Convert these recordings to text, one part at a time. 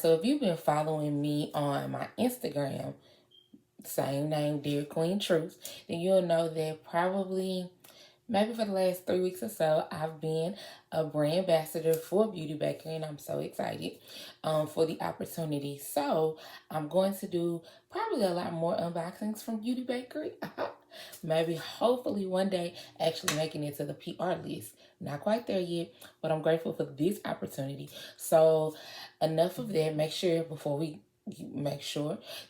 so if you've been following me on my Instagram, same name, Dear Queen Truth, then you'll know that probably maybe for the last 3 weeks or so, I've been a brand ambassador for Beauty Bakerie, and I'm so excited for the opportunity. So I'm going to do probably a lot more unboxings from Beauty Bakerie. Maybe, hopefully, one day actually making it to the PR list. Not quite there yet, but I'm grateful for this opportunity. So enough of that. Make sure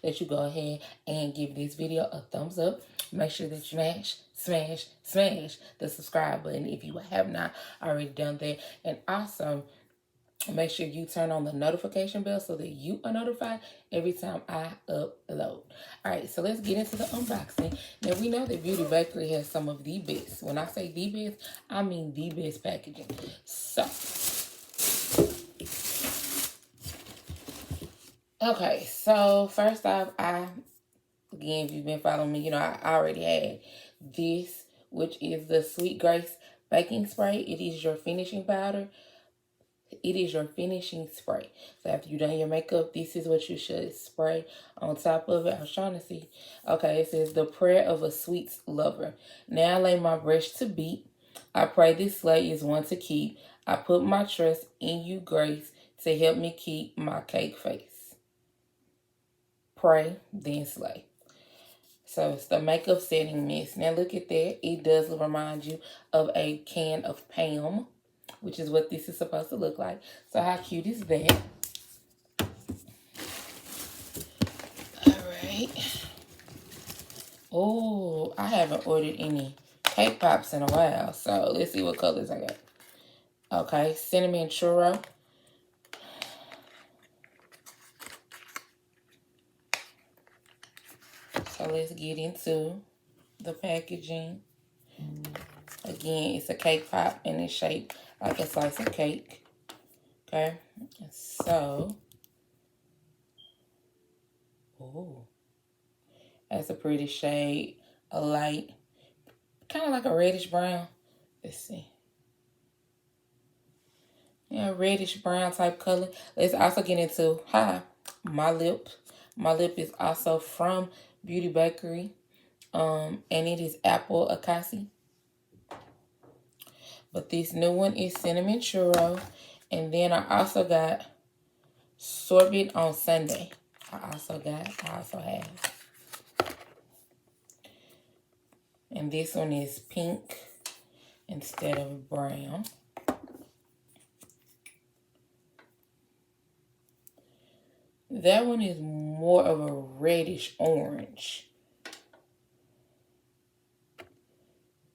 that you go ahead and give this video a thumbs up. Make sure that you smash the subscribe button if you have not already done that. And also, make sure you turn on the notification bell so that you are notified every time I upload. Alright, so let's get into the unboxing. Now, we know that Beauty Bakerie has some of the best. When I say the best, I mean the best packaging. So, okay, so first off, again, if you've been following me, you know I already had this, which is the Sweet Grace baking spray. It is your finishing powder. It is your finishing spray. So after you've done your makeup, this is what you should spray on top of it. I was trying to see. Okay, it says, the prayer of a sweets lover. Now I lay my brush to beat. I pray this slay is one to keep. I put my trust in you, Grace, to help me keep my cake face. Pray, then slay. So it's the makeup setting mist. Now look at that. It does remind you of a can of Pam, which is what this is supposed to look like. So how cute is that? Alright. Oh, I haven't ordered any cake pops in a while. So let's see what colors I got. Okay, cinnamon churro. So let's get into the packaging. Again, it's a cake pop and it's shaped like a slice of cake. Okay, so, oh, that's a pretty shade, a light, kind of like a reddish brown. Let's see. Yeah, reddish brown type color. Let's also get into, my lip. My lip is also from Beauty Bakerie. And it is Apple Akasi. But this new one is Cinnamon Churro. And then I also got Sorbet on Sunday. I also have. And this one is pink instead of brown. That one is more of a reddish orange.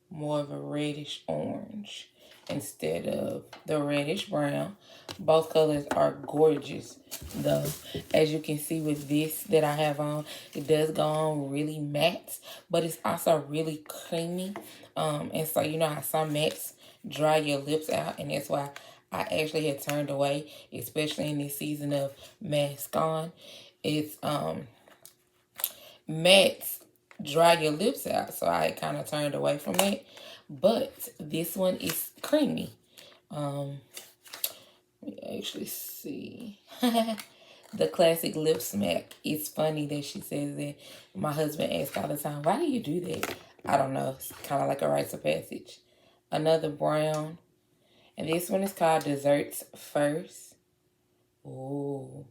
More of a reddish orange instead of the reddish brown. Both colors are gorgeous though. As you can see with this that I have on, it does go on really matte, but it's also really creamy. And so you know how some mattes dry your lips out, and that's why I actually had turned away, especially in this season of mask on. It's mattes dry your lips out, so I kind of turned away from it. But this one is creamy. Let me actually see. The classic lip smack. It's funny that she says that. My husband asks all the time, why do you do that? I don't know. It's kind of like a rites of passage. Another brown. And this one is called Desserts First. Ooh.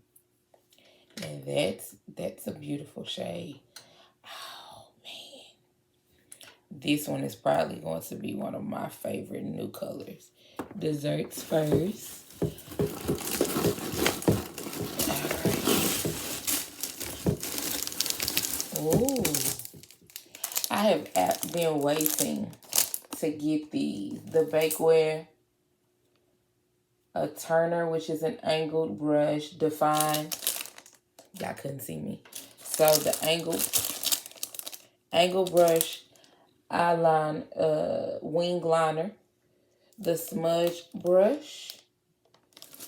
And that's a beautiful shade. Oh, man. This one is probably going to be one of my favorite new colors. Desserts First. Ooh. I have been waiting to get the bakeware. A turner, which is an angled brush, defined. Y'all couldn't see me. So the angled brush, eyeline, wing liner. The smudge brush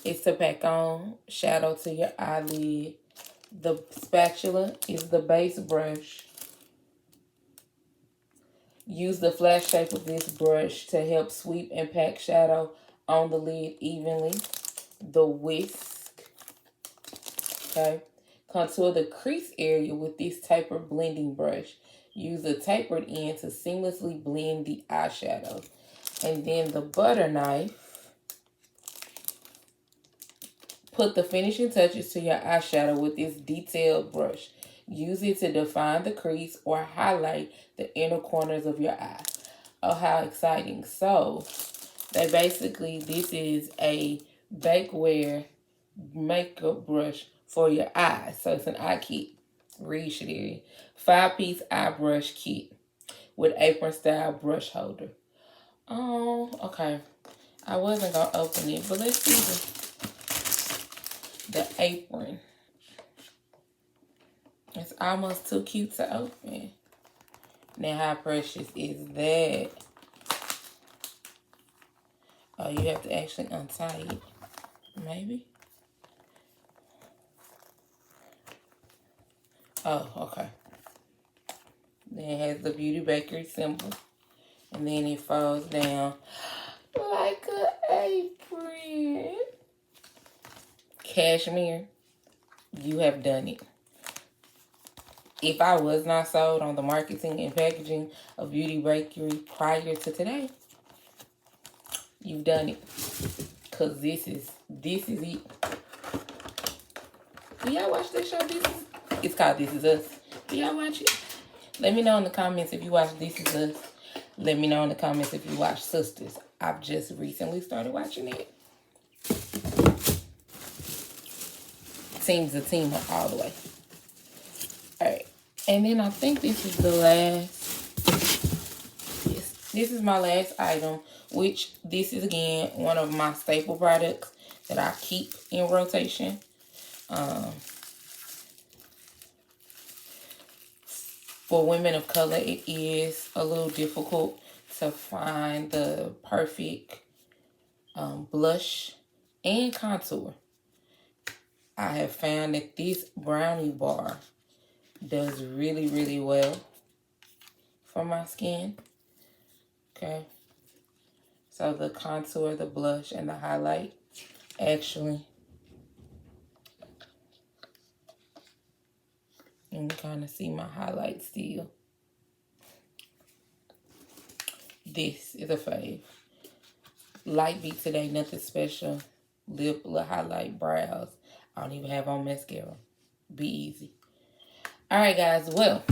is to pack on shadow to your eyelid. The spatula is the base brush. Use the flat shape of this brush to help sweep and pack shadow on the lid evenly. The whisk. Okay. Contour the crease area with this tapered blending brush. Use the tapered end to seamlessly blend the eyeshadow. And then the butter knife. Put the finishing touches to your eyeshadow with this detailed brush. Use it to define the crease or highlight the inner corners of your eye. Oh, how exciting. So, this is a bakeware makeup brush for your eyes. So, it's an eye kit. Read area. 5-piece eye brush kit with apron style brush holder. Oh, okay. I wasn't going to open it, but let's see the apron. It's almost too cute to open. Now, how precious is that? Oh, you have to actually untie it. Maybe? Oh, okay. Then it has the Beauty Bakerie symbol. And then it folds down like an apron. Cashmere, you have done it. If I was not sold on the marketing and packaging of Beauty Bakerie prior to today, you've done it. Because this is it. Do y'all watch this show? It's called This Is Us. Do y'all watch it? Let me know in the comments if you watch This Is Us. Let me know in the comments if you watch Sisters. I've just recently started watching it. Team's a team all the way. Alright. And then I think this is the last. Yes, this is my last item, which this is again one of my staple products that I keep in rotation. For women of color, it is a little difficult to find the perfect blush and contour. I have found that this brownie bar does really, really well for my skin. Okay. So the contour, the blush, and the highlight actually. You can kind of see my highlight still. This is a fave. Light beat today, nothing special. Lip, little highlight, brows. I don't even have on mascara. Be easy. Alright guys, well,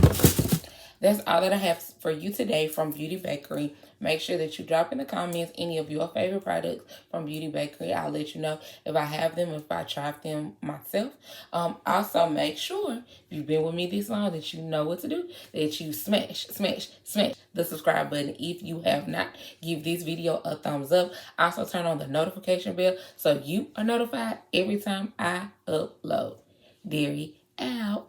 that's all that I have for you today from Beauty Bakerie. Make sure that you drop in the comments any of your favorite products from Beauty Bakerie. I'll let you know if I have them, if I tried them myself. Also, make sure if you've been with me this long that you know what to do. That you smash the subscribe button if you have not. Give this video a thumbs up. Also, turn on the notification bell so you are notified every time I upload. Dairy out.